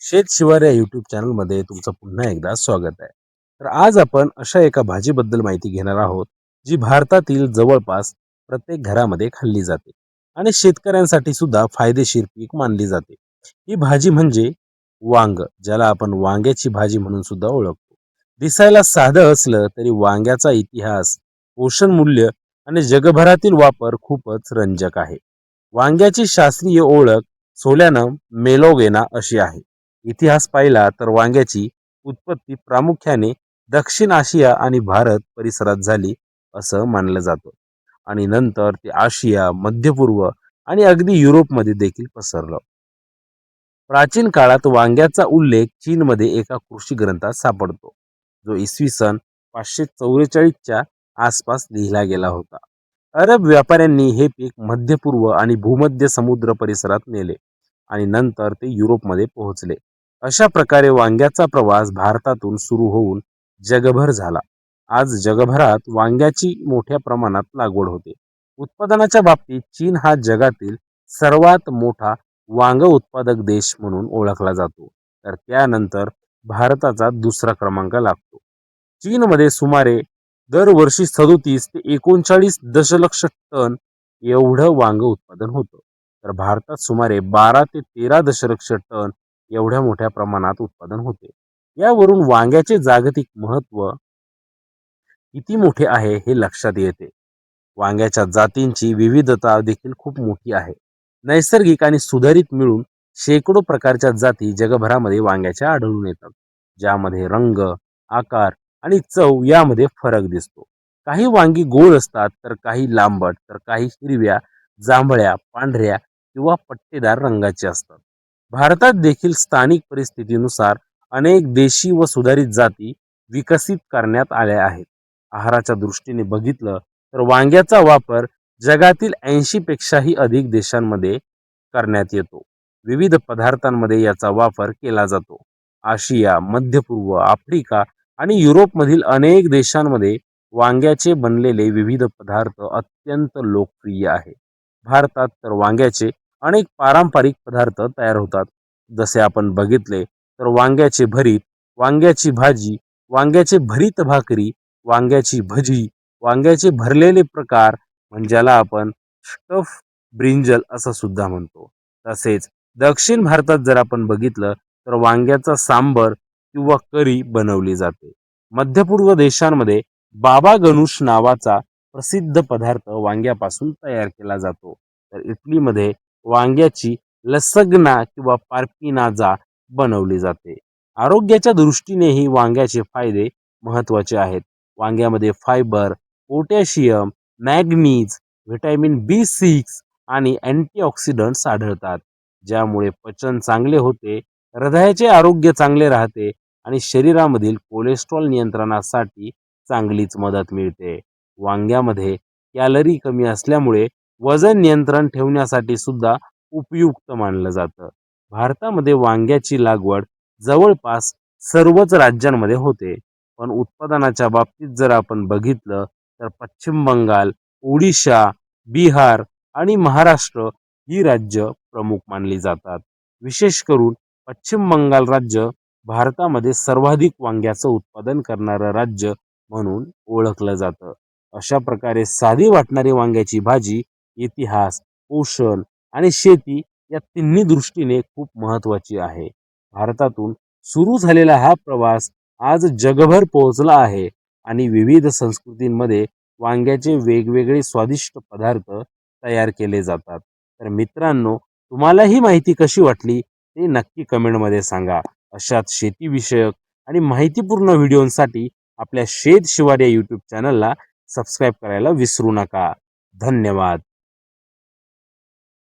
शेत शिवार या यूट्यूब चॅनलमध्ये तुमचं पुन्हा एकदा स्वागत आहे. तर आज आपण अशा एका भाजीबद्दल माहिती घेणार आहोत, जी भारतातील जवळपास प्रत्येक घरामध्ये खाल्ली जाते आणि शेतकऱ्यांसाठी सुद्धा फायदेशीर पीक मानली जाते. ही भाजी म्हणजे वांग, ज्याला आपण वांग्याची भाजी म्हणून सुद्धा ओळखतो. दिसायला साधं असलं तरी वांग्याचा इतिहास, पोषण मूल्य आणि जगभरातील वापर खूपच रंजक आहे. वांग्याची शास्त्रीय ओळख सोल्यानम मेलोगेना अशी आहे. इतिहास पाहिला तर वांग्याची उत्पत्ती प्रामुख्याने दक्षिण आशिया आणि भारत परिसरात झाली असं मानलं जातं. आणि नंतर ते आशिया, मध्य पूर्व आणि अगदी युरोपमध्ये देखील पसरलं. प्राचीन काळात वांग्याचा उल्लेख चीनमध्ये एका कृषी ग्रंथात सापडतो, जो इसवी सन 544च्या आसपास लिहिला गेला होता. अरब व्यापाऱ्यांनी हे पीक मध्य पूर्व आणि भूमध्य समुद्र परिसरात नेले आणि नंतर ते युरोपमध्ये पोहोचले. अशा प्रकारे वांग्याचा प्रवास भारतातून सुरू होऊन जगभर झाला. आज जगभरात वांग्याची मोठ्या प्रमाणात लागवड होते. उत्पादनाच्या बाबतीत चीन हा जगातील सर्वात मोठा वांग उत्पादक देश म्हणून ओळखला जातो. तर त्यानंतर भारताचा दुसरा क्रमांक लागतो. चीनमध्ये सुमारे दरवर्षी 37 ते 39 दशलक्ष टन एवढं वांग उत्पादन होतं. तर भारतात सुमारे 12 ते 13 दशलक्ष टन एवढ्या मोठ्या प्रमाणात उत्पादन होते. यावरून वांग्याचे जागतिक महत्त्व किती मोठे आहे हे लक्षात येते. वांग्याच्या जातींची विविधता देखील खूप मोठी आहे. नैसर्गिक आणि सुधारित मिळून शेकडो प्रकारच्या जाती जगभरामध्ये वांग्याच्या आढळून येतात, ज्यामध्ये रंग, आकार आणि चव यामध्ये फरक दिसतो. काही वांगी गोल असतात, तर काही लांबट, तर काही हिरव्या, जांभळ्या, पांढऱ्या किंवा पट्टेदार रंगाचे असतात. भारतात देखील स्थानिक परिस्थितीनुसार अनेक देशी व सुधारित जाती विकसित करण्यात आल्या आहेत. आहाराच्या दृष्टीने बघितलं तर वांग्याचा वापर जगातील 80 पेक्षाही अधिक देशांमध्ये करण्यात येतो. विविध पदार्थांमध्ये याचा वापर केला जातो. आशिया, मध्य पूर्व, आफ्रिका आणि युरोपमधील अनेक देशांमध्ये वांग्याचे बनलेले विविध पदार्थ अत्यंत लोकप्रिय आहे. भारतात तर वांग्याचे अनेक पारंपरिक पदार्थ तयार होतात. जसे आपण बघितले तर वांग्याचे भरीत, वांग्याची भाजी, वांग्याचे भरीत भाकरी, वांग्याची भजी, वांग्याचे भरलेले प्रकार म्हणजे ज्याला आपण स्टफ ब्रिंजल असं सुद्धा म्हणतो. तसेच दक्षिण भारतात जर आपण बघितलं तर वांग्याचा सांबर किंवा करी बनवली जाते. मध्य पूर्व देशांमध्ये बाबा गणूश नावाचा प्रसिद्ध पदार्थ वांग्यापासून तयार केला जातो. तर इटलीमध्ये वांग्याची लसग्ना किंवा पार्पिनाजा बनवली जाते. आरोग्याच्या दृष्टीनेही वांग्याचे फायदे महत्त्वाचे आहेत. वांग्यामध्ये fibre, potassium, manganese, vitamin B6 आणि अँटीऑक्सिडंट्स आढळतात, ज्यामुळे पचन चांगले होते, हृदयाचे आरोग्य चांगले राहते आणि शरीरामधील कोलेस्ट्रॉल नियंत्रणासाठी चांगलीच मदत मिळते. वांग्यामध्ये कॅलरी कमी असल्यामुळे वजन नियंत्रण ठेवण्यासाठी सुद्धा उपयुक्त मानलं जातं. भारतामध्ये वांग्याची लागवड जवळपास सर्वच राज्यांमध्ये होते, पण उत्पादनाच्या बाबतीत जर आपण बघितलं तर पश्चिम बंगाल, ओडिशा, बिहार आणि महाराष्ट्र ही राज्य प्रमुख मानली जातात. विशेष करून पश्चिम बंगाल राज्य भारतामध्ये सर्वाधिक वांग्याचं उत्पादन करणारं राज्य म्हणून ओळखलं जातं. अशा प्रकारे साधी वाटणारी वांग्याची भाजी इतिहास, पोषण आणि शेती या तिन्ही दृष्टीने खूप महत्त्वाची आहे. भारतातून सुरू झालेला हा प्रवास आज जगभर पोहोचला आहे आणि विविध संस्कृतींमध्ये वांग्याचे वेगवेगळे स्वादिष्ट पदार्थ तयार केले जातात. तर मित्रांनो, तुम्हाला ही माहिती कशी वाटली ते नक्की कमेंटमध्ये सांगा. अशाच शेतीविषयक आणि माहितीपूर्ण व्हिडिओंसाठी आपल्या शेत शिवार या यूट्यूब चॅनलला सबस्क्राईब करायला विसरू नका. धन्यवाद.